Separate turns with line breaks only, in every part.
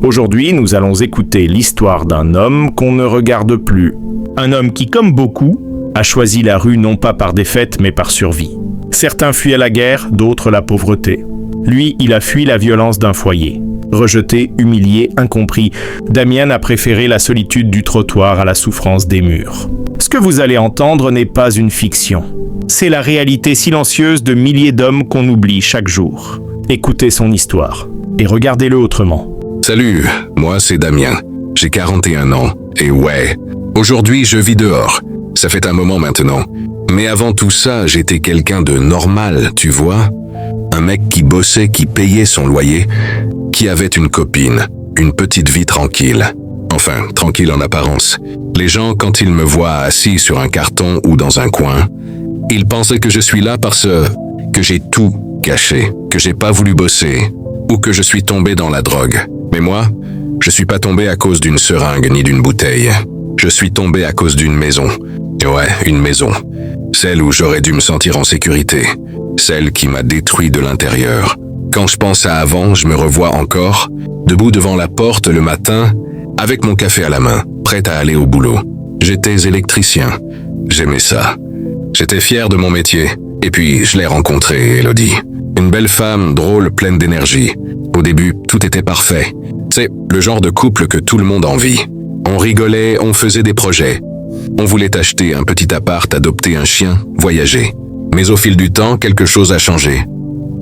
Aujourd'hui, nous allons écouter l'histoire d'un homme qu'on ne regarde plus. Un homme qui, comme beaucoup, a choisi la rue non pas par défaite mais par survie. Certains fuyaient la guerre, d'autres la pauvreté. Lui, il a fui la violence d'un foyer. Rejeté, humilié, incompris, Damien a préféré la solitude du trottoir à la souffrance des murs. Ce que vous allez entendre n'est pas une fiction. C'est la réalité silencieuse de milliers d'hommes qu'on oublie chaque jour. Écoutez son histoire et regardez-le autrement.
Salut, moi c'est Damien. J'ai 41 ans et ouais, aujourd'hui je vis dehors. Ça fait un moment maintenant. Mais avant tout ça, j'étais quelqu'un de normal, tu vois. Un mec qui bossait, qui payait son loyer, qui avait une copine, une petite vie tranquille. Enfin, tranquille en apparence. Les gens, quand ils me voient assis sur un carton ou dans un coin, ils pensaient que je suis là parce que j'ai tout caché, que j'ai pas voulu bosser, ou que je suis tombé dans la drogue. Mais moi, je suis pas tombé à cause d'une seringue ni d'une bouteille. Je suis tombé à cause d'une maison. Ouais, une maison. Celle où j'aurais dû me sentir en sécurité. Celle qui m'a détruit de l'intérieur. Quand je pense à avant, je me revois encore, debout devant la porte le matin, avec mon café à la main, prêt à aller au boulot. J'étais électricien. J'aimais ça. J'étais fier de mon métier. Et puis, je l'ai rencontrée, Elodie. Une belle femme, drôle, pleine d'énergie. Au début, tout était parfait. C'est le genre de couple que tout le monde envie. On rigolait, on faisait des projets. On voulait acheter un petit appart, adopter un chien, voyager. Mais au fil du temps, quelque chose a changé.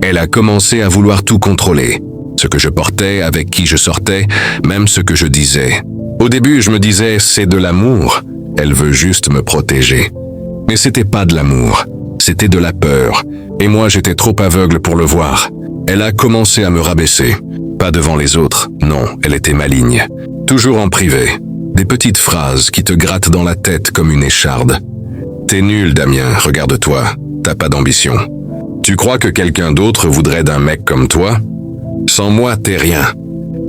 Elle a commencé à vouloir tout contrôler. Ce que je portais, avec qui je sortais, même ce que je disais. Au début, je me disais, c'est de l'amour. Elle veut juste me protéger. Mais c'était pas de l'amour. C'était de la peur. Et moi, j'étais trop aveugle pour le voir. Elle a commencé à me rabaisser. Pas devant les autres. Non, elle était maligne. Toujours en privé. Des petites phrases qui te grattent dans la tête comme une écharde. T'es nul, Damien, regarde-toi. T'as pas d'ambition. Tu crois que quelqu'un d'autre voudrait d'un mec comme toi? Sans moi, t'es rien.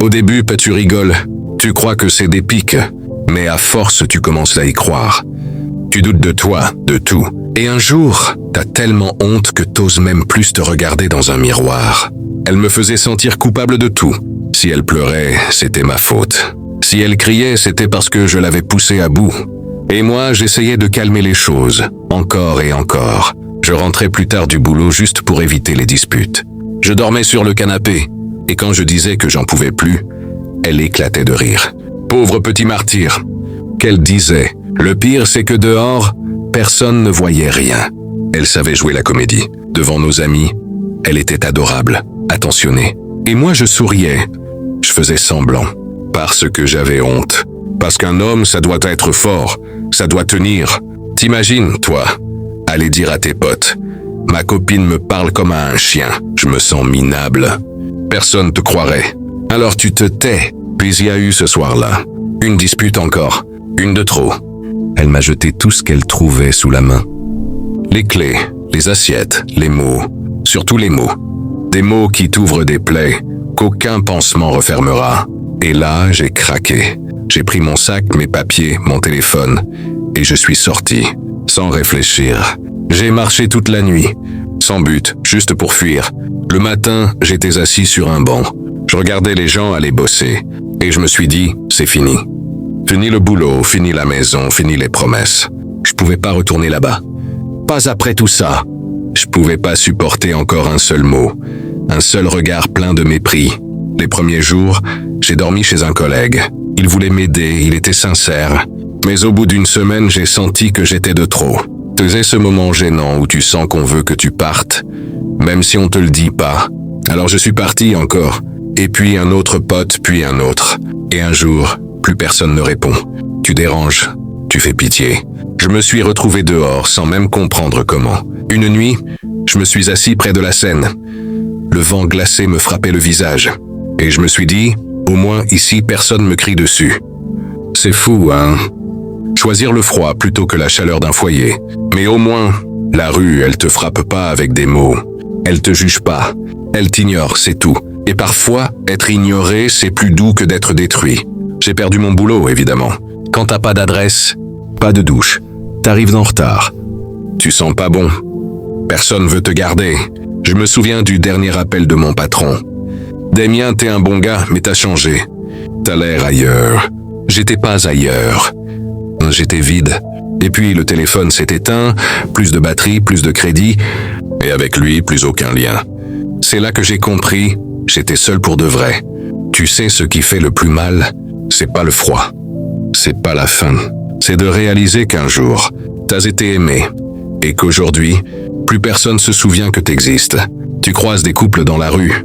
Au début, tu rigoles. Tu crois que c'est des pics. Mais à force, tu commences à y croire. Tu doutes de toi, de tout. Et un jour, t'as tellement honte que t'oses même plus te regarder dans un miroir. Elle me faisait sentir coupable de tout. Si elle pleurait, c'était ma faute. Si elle criait, c'était parce que je l'avais poussée à bout. Et moi, j'essayais de calmer les choses, encore et encore. Je rentrais plus tard du boulot juste pour éviter les disputes. Je dormais sur le canapé, et quand je disais que j'en pouvais plus, elle éclatait de rire. Pauvre petit martyr, qu'elle disait. Le pire, c'est que dehors, personne ne voyait rien. Elle savait jouer la comédie. Devant nos amis, elle était adorable, attentionnée. Et moi, je souriais. Je faisais semblant. Parce que j'avais honte. Parce qu'un homme, ça doit être fort. Ça doit tenir. T'imagines, toi, aller dire à tes potes, ma copine me parle comme à un chien. Je me sens minable. Personne te croirait. Alors tu te tais. Puis il y a eu ce soir-là. Une dispute encore. Une de trop. Elle m'a jeté tout ce qu'elle trouvait sous la main. Les clés, les assiettes, les mots. Surtout les mots. Des mots qui t'ouvrent des plaies qu'aucun pansement refermera. Et là, j'ai craqué. J'ai pris mon sac, mes papiers, mon téléphone, et je suis sorti, sans réfléchir. J'ai marché toute la nuit, sans but, juste pour fuir. Le matin, j'étais assis sur un banc. Je regardais les gens aller bosser, et je me suis dit, c'est fini. Fini le boulot, fini la maison, fini les promesses. Je pouvais pas retourner là-bas. Pas après tout ça. Je pouvais pas supporter encore un seul mot, un seul regard plein de mépris. Les premiers jours, j'ai dormi chez un collègue. Il voulait m'aider, il était sincère. Mais au bout d'une semaine, j'ai senti que j'étais de trop. C'est ce moment gênant où tu sens qu'on veut que tu partes, même si on te le dit pas. Alors je suis parti encore. Et puis un autre pote, puis un autre. Et un jour, plus personne ne répond. Tu déranges, tu fais pitié. Je me suis retrouvé dehors sans même comprendre comment. Une nuit, je me suis assis près de la Seine. Le vent glacé me frappait le visage. Et je me suis dit, au moins ici personne me crie dessus. C'est fou, hein? Choisir le froid plutôt que la chaleur d'un foyer. Mais au moins, la rue, elle te frappe pas avec des mots. Elle te juge pas. Elle t'ignore, c'est tout. Et parfois, être ignoré, c'est plus doux que d'être détruit. J'ai perdu mon boulot, évidemment. Quand t'as pas d'adresse, pas de douche, t'arrives en retard. Tu sens pas bon. Personne veut te garder. Je me souviens du dernier appel de mon patron. Damien, t'es un bon gars, mais t'as changé. T'as l'air ailleurs. J'étais pas ailleurs. J'étais vide. Et puis le téléphone s'est éteint, plus de batterie, plus de crédit, et avec lui, plus aucun lien. C'est là que j'ai compris, j'étais seul pour de vrai. Tu sais ce qui fait le plus mal, c'est pas le froid. C'est pas la faim. C'est de réaliser qu'un jour, t'as été aimé, et qu'aujourd'hui, plus personne se souvient que t'existes. Tu croises des couples dans la rue,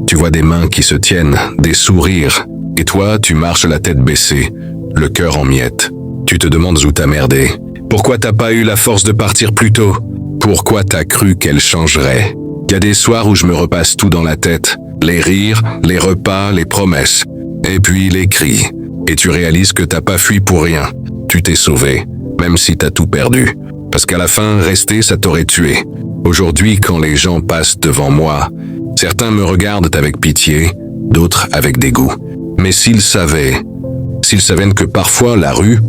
tu vois des mains qui se tiennent, des sourires, et toi, tu marches la tête baissée, le cœur en miettes. Tu te demandes où t'as merdé. Pourquoi t'as pas eu la force de partir plus tôt? Pourquoi t'as cru qu'elle changerait? Y a des soirs où je me repasse tout dans la tête. Les rires, les repas, les promesses. Et puis les cris. Et tu réalises que t'as pas fui pour rien. Tu t'es sauvé, même si t'as tout perdu. Parce qu'à la fin, rester, ça t'aurait tué. Aujourd'hui, quand les gens passent devant moi, certains me regardent avec pitié, d'autres avec dégoût. Mais s'ils savaient que parfois la rue,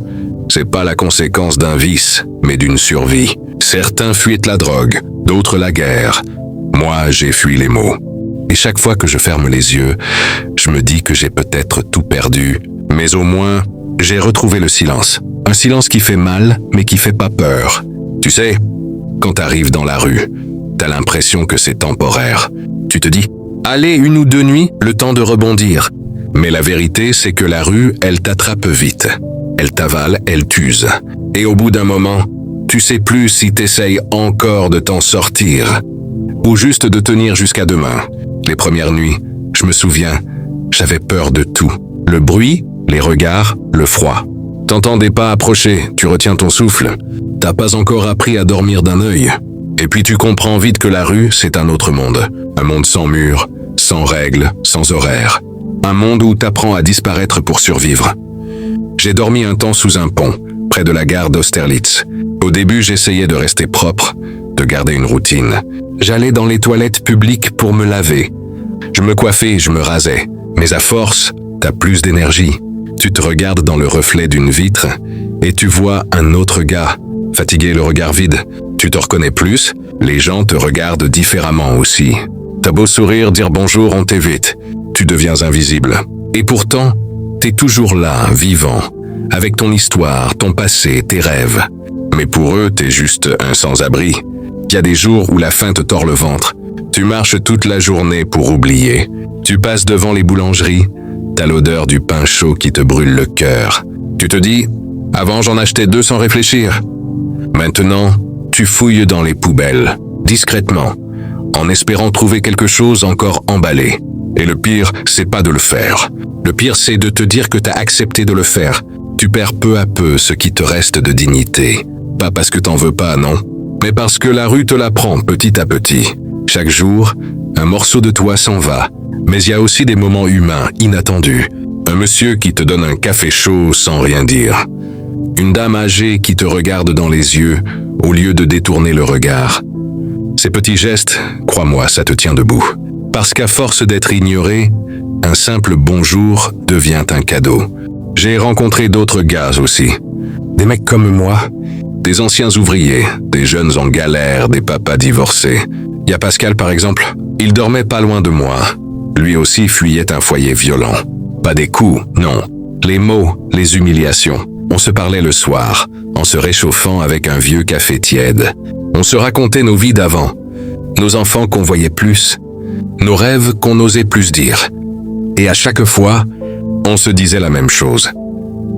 c'est pas la conséquence d'un vice, mais d'une survie. Certains fuient la drogue, d'autres la guerre. Moi, j'ai fui les mots. Et chaque fois que je ferme les yeux, je me dis que j'ai peut-être tout perdu, mais au moins, j'ai retrouvé le silence. Un silence qui fait mal, mais qui fait pas peur. Tu sais, quand t'arrives dans la rue, t'as l'impression que c'est temporaire. Tu te dis, allez 1 ou 2 nuits, le temps de rebondir. Mais la vérité, c'est que la rue, elle t'attrape vite. Elle t'avale, elle t'use. Et au bout d'un moment, tu sais plus si t'essayes encore de t'en sortir ou juste de tenir jusqu'à demain. Les premières nuits, je me souviens, j'avais peur de tout. Le bruit, les regards, le froid. T'entends des pas approcher, tu retiens ton souffle. T'as pas encore appris à dormir d'un œil. Et puis tu comprends vite que la rue, c'est un autre monde. Un monde sans murs, sans règles, sans horaires. Un monde où t'apprends à disparaître pour survivre. J'ai dormi un temps sous un pont, près de la gare d'Austerlitz. Au début, j'essayais de rester propre, de garder une routine. J'allais dans les toilettes publiques pour me laver. Je me coiffais, je me rasais. Mais à force, t'as plus d'énergie. Tu te regardes dans le reflet d'une vitre et tu vois un autre gars, fatigué, le regard vide. Tu te reconnais plus, les gens te regardent différemment aussi. T'as beau sourire, dire bonjour, on t'évite. Tu deviens invisible. Et pourtant, t'es toujours là, vivant, avec ton histoire, ton passé, tes rêves. Mais pour eux, t'es juste un sans-abri. Il y a des jours où la faim te tord le ventre. Tu marches toute la journée pour oublier. Tu passes devant les boulangeries. T'as l'odeur du pain chaud qui te brûle le cœur. Tu te dis, avant j'en achetais 2 sans réfléchir. Maintenant, tu fouilles dans les poubelles, discrètement, en espérant trouver quelque chose encore emballé. Et le pire, c'est pas de le faire. Le pire, c'est de te dire que t'as accepté de le faire. Tu perds peu à peu ce qui te reste de dignité. Pas parce que t'en veux pas, non, mais parce que la rue te la prend petit à petit. Chaque jour, un morceau de toi s'en va. Mais il y a aussi des moments humains, inattendus. Un monsieur qui te donne un café chaud sans rien dire. Une dame âgée qui te regarde dans les yeux au lieu de détourner le regard. Ces petits gestes, crois-moi, ça te tient debout. Parce qu'à force d'être ignoré, un simple bonjour devient un cadeau. J'ai rencontré d'autres gars aussi. Des mecs comme moi, des anciens ouvriers, des jeunes en galère, des papas divorcés. Il y a Pascal par exemple, il dormait pas loin de moi. Lui aussi fuyait un foyer violent. Pas des coups, non. Les mots, les humiliations. On se parlait le soir, en se réchauffant avec un vieux café tiède. On se racontait nos vies d'avant, nos enfants qu'on voyait plus, nos rêves qu'on n'osait plus dire. Et à chaque fois, on se disait la même chose.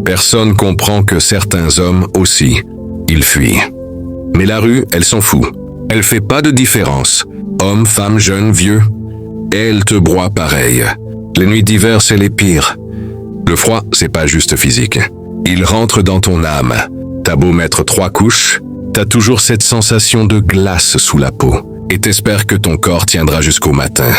Personne comprend que certains hommes aussi, ils fuient. Mais la rue, elle s'en fout. Elle fait pas de différence. Hommes, femmes, jeunes, vieux. Elle te broie pareil. Les nuits d'hiver, c'est les pires. Le froid, c'est pas juste physique. Il rentre dans ton âme. T'as beau mettre 3 couches, t'as toujours cette sensation de glace sous la peau. Et t'espères que ton corps tiendra jusqu'au matin.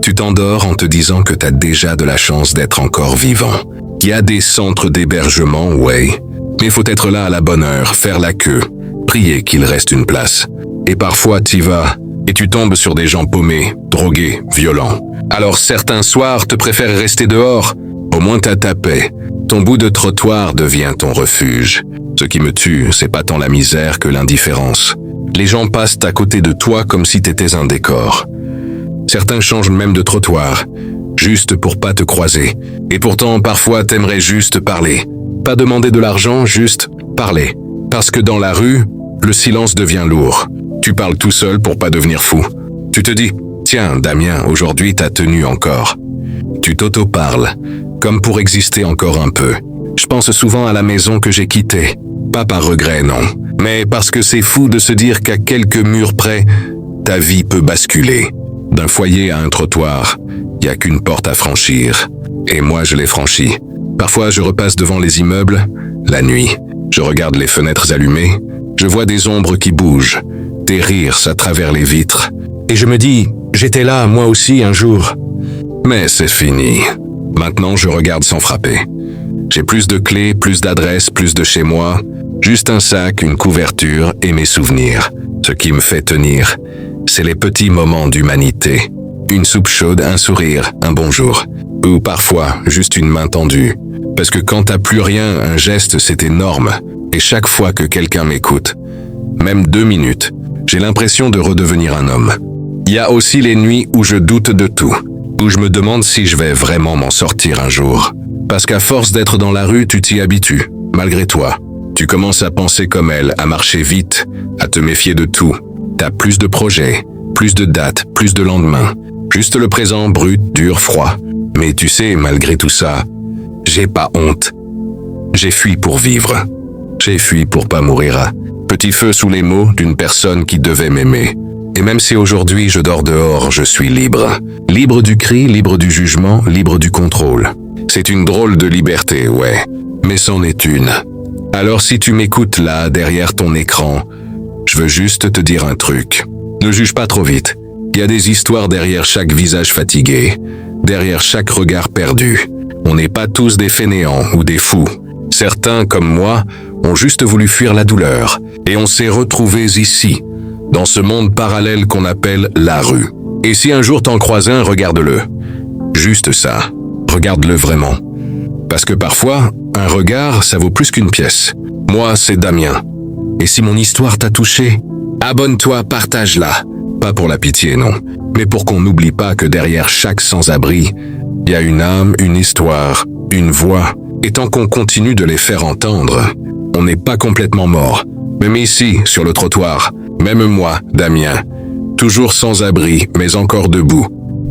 Tu t'endors en te disant que t'as déjà de la chance d'être encore vivant. Il y a des centres d'hébergement, ouais. Mais faut être là à la bonne heure, faire la queue, prier qu'il reste une place. Et parfois t'y vas, et tu tombes sur des gens paumés, drogués, violents. Alors certains soirs, te préfères rester dehors. Au moins t'as ta paix. Ton bout de trottoir devient ton refuge. Ce qui me tue, c'est pas tant la misère que l'indifférence. Les gens passent à côté de toi comme si t'étais un décor. Certains changent même de trottoir, juste pour pas te croiser. Et pourtant, parfois, t'aimerais juste parler. Pas demander de l'argent, juste parler. Parce que dans la rue, le silence devient lourd. Tu parles tout seul pour pas devenir fou. Tu te dis, tiens, Damien, aujourd'hui t'as tenu encore. Tu t'auto-parles, comme pour exister encore un peu. Je pense souvent à la maison que j'ai quittée. Pas par regret, non. Mais parce que c'est fou de se dire qu'à quelques murs près, ta vie peut basculer. D'un foyer à un trottoir, y a qu'une porte à franchir. Et moi, je l'ai franchie. Parfois, je repasse devant les immeubles, la nuit. Je regarde les fenêtres allumées. Je vois des ombres qui bougent, des rires à travers les vitres. Et je me dis, j'étais là, moi aussi, un jour. Mais c'est fini. Maintenant, je regarde sans frapper. J'ai plus de clés, plus d'adresses, plus de chez moi. Juste un sac, une couverture et mes souvenirs. Ce qui me fait tenir, c'est les petits moments d'humanité. Une soupe chaude, un sourire, un bonjour. Ou parfois, juste une main tendue. Parce que quand t'as plus rien, un geste, c'est énorme. Et chaque fois que quelqu'un m'écoute, même 2 minutes, j'ai l'impression de redevenir un homme. Il y a aussi les nuits où je doute de tout, où je me demande si je vais vraiment m'en sortir un jour. Parce qu'à force d'être dans la rue, tu t'y habitues, malgré toi. Tu commences à penser comme elle, à marcher vite, à te méfier de tout. T'as plus de projets, plus de dates, plus de lendemains. Juste le présent brut, dur, froid. Mais tu sais, malgré tout ça, j'ai pas honte. J'ai fui pour vivre. J'ai fui pour pas mourir à petit feu sous les mots d'une personne qui devait m'aimer. Et même si aujourd'hui je dors dehors, je suis libre. Libre du cri, libre du jugement, libre du contrôle. C'est une drôle de liberté, ouais. Mais c'en est une. Alors si tu m'écoutes là, derrière ton écran, je veux juste te dire un truc. Ne juge pas trop vite. Il y a des histoires derrière chaque visage fatigué, derrière chaque regard perdu. On n'est pas tous des fainéants ou des fous. Certains, comme moi, ont juste voulu fuir la douleur. Et on s'est retrouvés ici, dans ce monde parallèle qu'on appelle la rue. Et si un jour t'en croises un, regarde-le. Juste ça. Regarde-le vraiment. Parce que parfois, un regard, ça vaut plus qu'une pièce. Moi, c'est Damien. Et si mon histoire t'a touché, abonne-toi, partage-la. Pas pour la pitié, non. Mais pour qu'on n'oublie pas que derrière chaque sans-abri, il y a une âme, une histoire, une voix. Et tant qu'on continue de les faire entendre, on n'est pas complètement mort. Même ici, sur le trottoir, même moi, Damien, toujours sans abri, mais encore debout.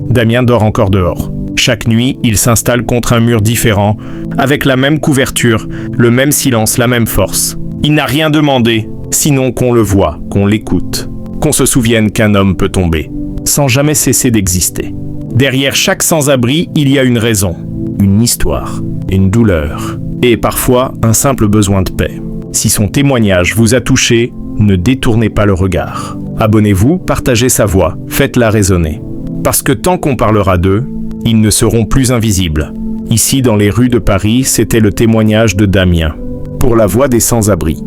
Damien dort encore dehors. Chaque nuit, il s'installe contre un mur différent, avec la même couverture, le même silence, la même force. Il n'a rien demandé, sinon qu'on le voie, qu'on l'écoute, qu'on se souvienne qu'un homme peut tomber, sans jamais cesser d'exister. Derrière chaque sans-abri, il y a une raison, une histoire, une douleur, et parfois un simple besoin de paix. Si son témoignage vous a touché, ne détournez pas le regard. Abonnez-vous, partagez sa voix, faites-la résonner. Parce que tant qu'on parlera d'eux, ils ne seront plus invisibles. Ici, dans les rues de Paris, c'était le témoignage de Damien, pour la voix des sans-abri.